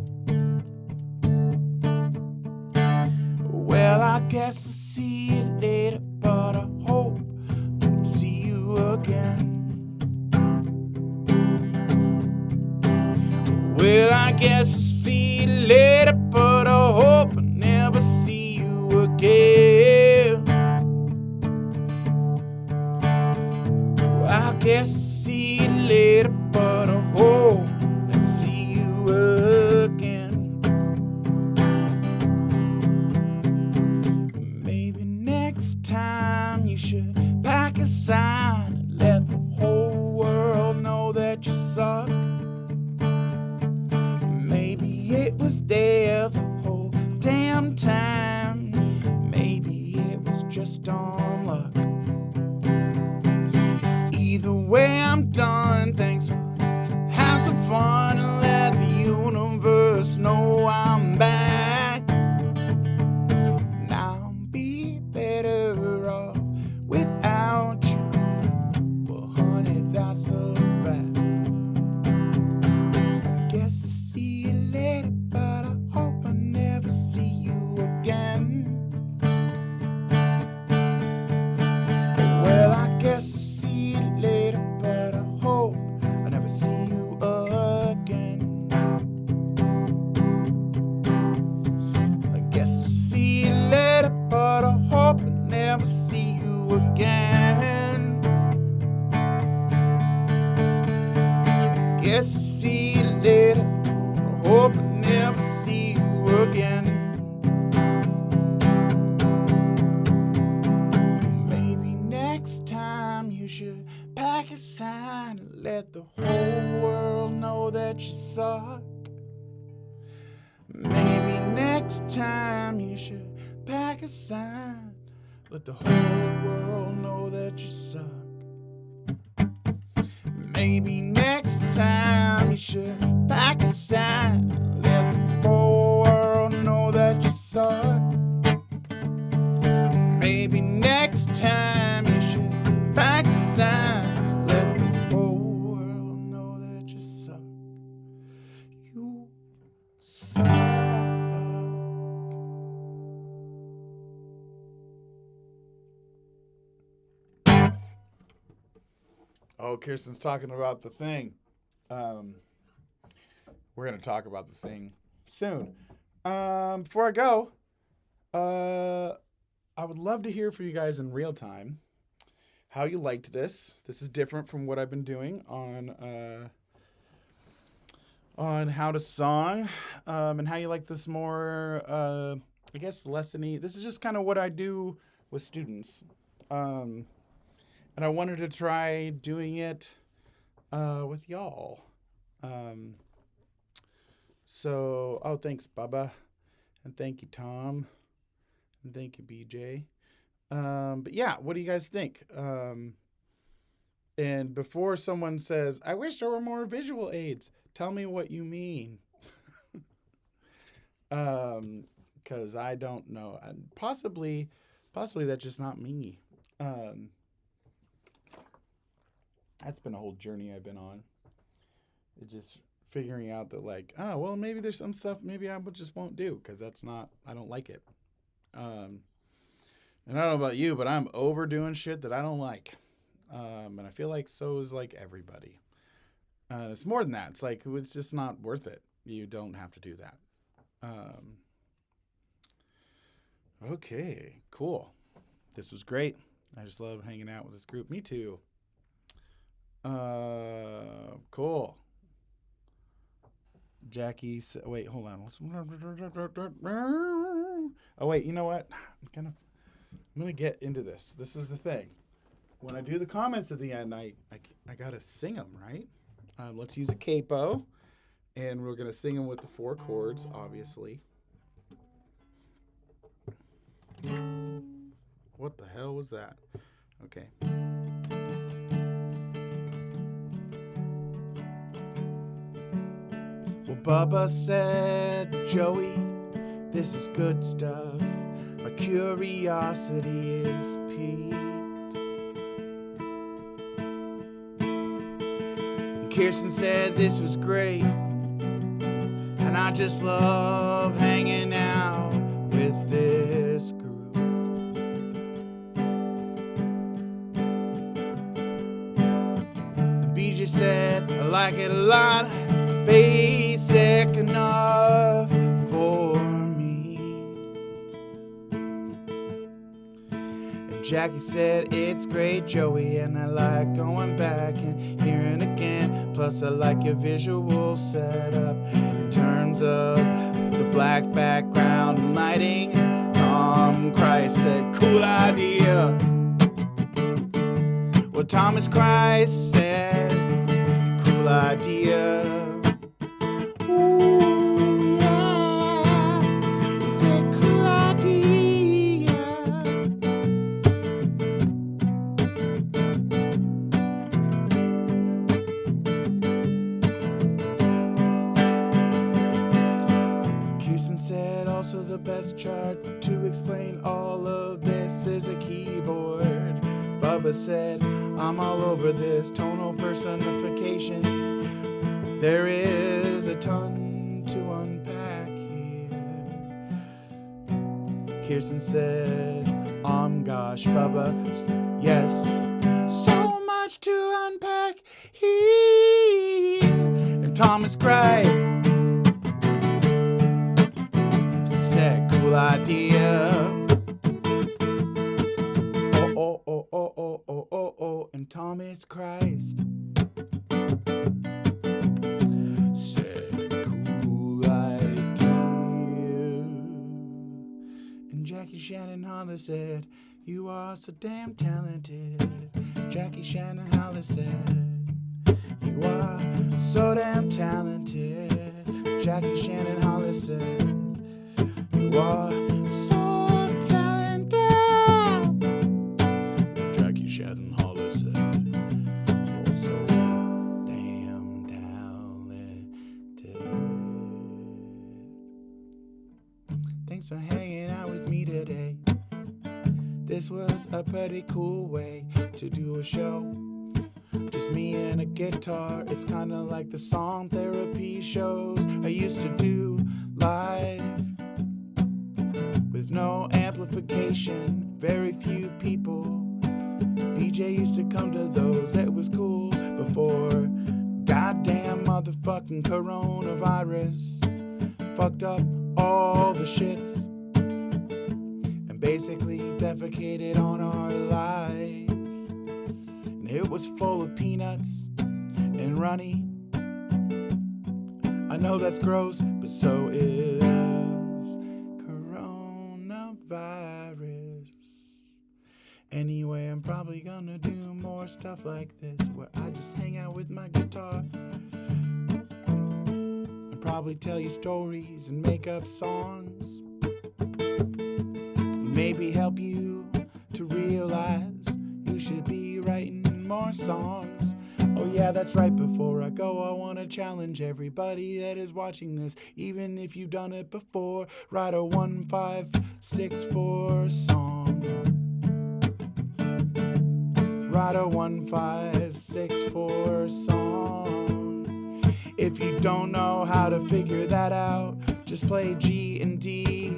Well, I guess I'll see you later, but I hope I'll see you again. Well, I guess I'll see you later, but I hope I never see you again. Well, I guess I'll see you later, but I hope I never see you again. Maybe next time you should pack a sign and let the whole world know that you suck. Maybe it was there the whole damn time. Maybe it was just on luck. suck. Maybe next time you should pack a sign. Let the whole world know that you suck. Maybe next time you should pack a sign. Let the whole world know that you suck. Maybe next time you should pack a sign. Let the whole world know that you suck. You suck. Oh, Kirsten's talking about the thing. We're going to talk about the thing soon. Before I go, I would love to hear from you guys in real time how you liked this. This is different from what I've been doing on How to Song, and how you like this more, I guess, lessony. This is just kind of what I do with students. And I wanted to try doing it with y'all. So, thanks, Bubba. And thank you, Tom. And thank you, BJ. But yeah, what do you guys think? And before someone says, I wish there were more visual aids, tell me what you mean. Because I don't know. And possibly that's just not me. That's been a whole journey I've been on. It just figuring out that, like, oh, well, maybe there's some stuff maybe I just won't do because I don't like it. And I don't know about you, but I'm overdoing shit that I don't like. And I feel like so is like everybody. It's more than that. It's like, it's just not worth it. You don't have to do that. Okay, cool. This was great. I just love hanging out with this group. Me too. Cool. Jackie, wait, hold on. Oh wait, you know what? I'm gonna get into this. This is the thing. When I do the comments at the end, I gotta sing them, right? Let's use a capo, and we're gonna sing them with the 4 chords, obviously. What the hell was that? Okay. Well, Bubba said, Joey, this is good stuff. My curiosity is piqued. And Kirsten said this was great. And I just love hanging out with this group. And BJ said, I like it a lot. Basic enough for me. And Jackie said it's great, Joey, and I like going back and hearing again. Plus I like your visual setup in terms of the black background and lighting. Tom Christ said cool idea. Well, Thomas Christ said cool idea. The best chart to explain all of this is a keyboard. Bubba said, I'm all over this tonal personification. There is a ton to unpack here. Kirsten said, gosh, Bubba, yes, so much to unpack here. And Thomas Christ said, cool idea. Oh, and Thomas Christ said, cool idea. And Jackie Shannon Holler said, you are so damn talented. Jackie Shannon Holler said, you You are so damn talented. Jackie Shannon Hollis said, you are so talented. Jackie Shannon Hollis said, you're so damn talented. Thanks for hanging out with me today. This was a pretty cool way to do a show. Just me and a guitar. It's kinda like the song therapy shows I used to do live, with no amplification, very few people. BJ used to come to those, it was cool before goddamn motherfucking coronavirus fucked up all the shits and basically defecated on our lives. And it was full of peanuts and runny. I know that's gross, but so is coronavirus. Anyway, I'm probably gonna do more stuff like this, where I just hang out with my guitar and probably tell you stories and make up songs. Maybe help you to realize you should be writing more songs. Oh yeah, that's right. Before I go, I want to challenge everybody that is watching this. Even if you've done it before, write a 1564 song. Write a 1564 song. If you don't know how to figure that out, just play G and D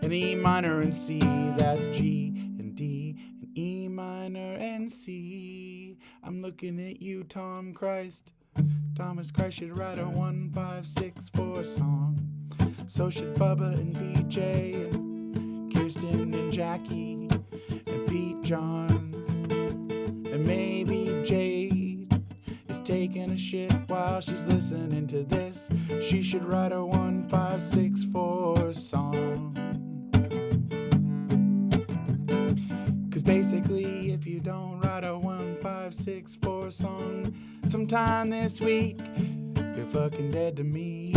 and E minor and C. That's G and D and E minor and C. I'm looking at you, Tom Christ. Thomas Christ should write a 1564 song. So should Bubba and BJ and Kirsten and Jackie and Pete Johns. And maybe Jade is taking a shit while she's listening to this. She should write a 1564 song. Basically, if you don't write a 1564 song sometime this week, you're fucking dead to me.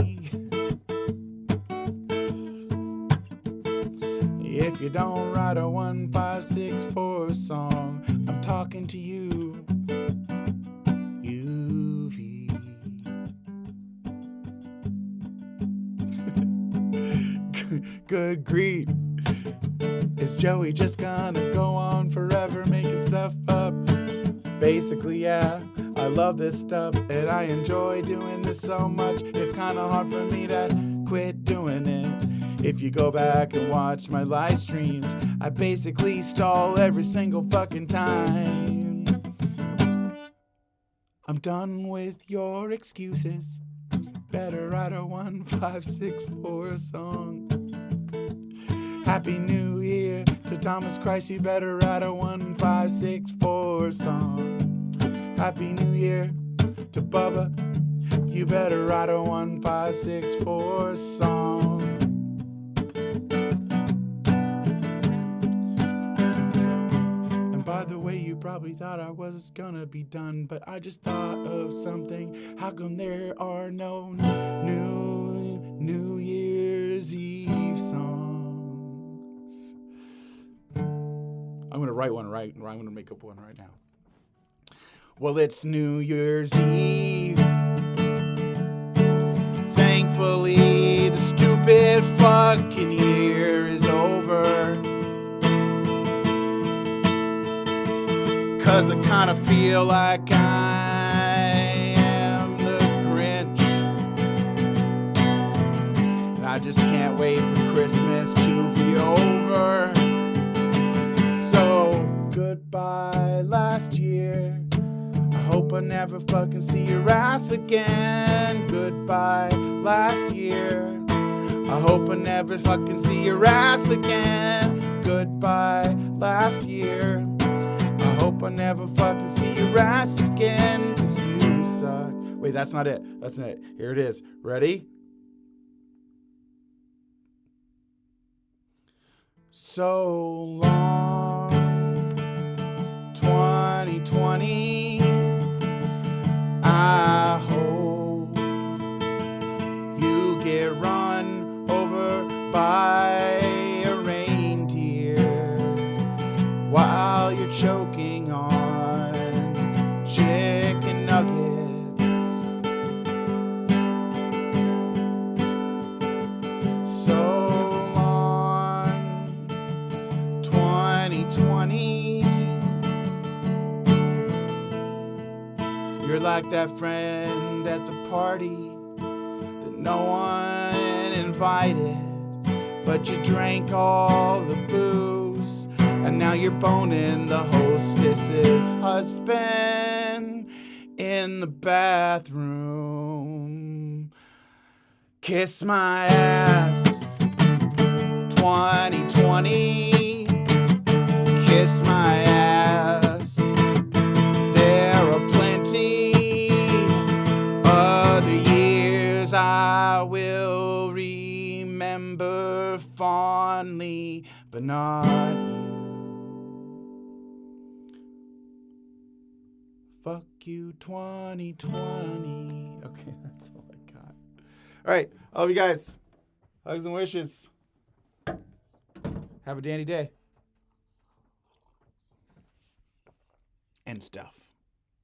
If you don't write a 1564 song, I'm talking to you. UV. Good grief. Is Joey just gonna go on forever making stuff up? Basically, yeah, I love this stuff and I enjoy doing this so much. It's kinda hard for me to quit doing it. If you go back and watch my live streams, I basically stall every single fucking time. I'm done with your excuses. Better write a 1564 song. Happy New Year to Thomas Christ, you better write a 1564 song. Happy New Year to Bubba, you better write a 1564 song. And by the way, you probably thought I was gonna be done, but I just thought of something. How come there are no New Year's Eve songs? I'm going to write one right, or I'm going to make up one right now. Well, it's New Year's Eve. Thankfully, the stupid fucking year is over. 'Cause I kind of feel like I am the Grinch. And I just can't wait for Christmas to be over. So, goodbye last year. I hope I never fucking see your ass again. Goodbye last year. I hope I never fucking see your ass again. Goodbye last year. I hope I never fucking see your ass again. 'Cause you suck. Wait, that's not it. That's not it. Here it is. Ready? So long, 2020. I hope you get run over by a reindeer while you're choking on chicken nuggets. So long, 2020. You're like that friend at the party that no one invited, but you drank all the booze, and now you're boning the hostess's husband in the bathroom. Kiss my ass, 2020. Kiss my ass. There are plenty other years I will remember fondly, but not you. Fuck you, 2020. Okay, that's all I got. All right, I love you guys. Hugs and wishes. Have a dandy day. And stuff.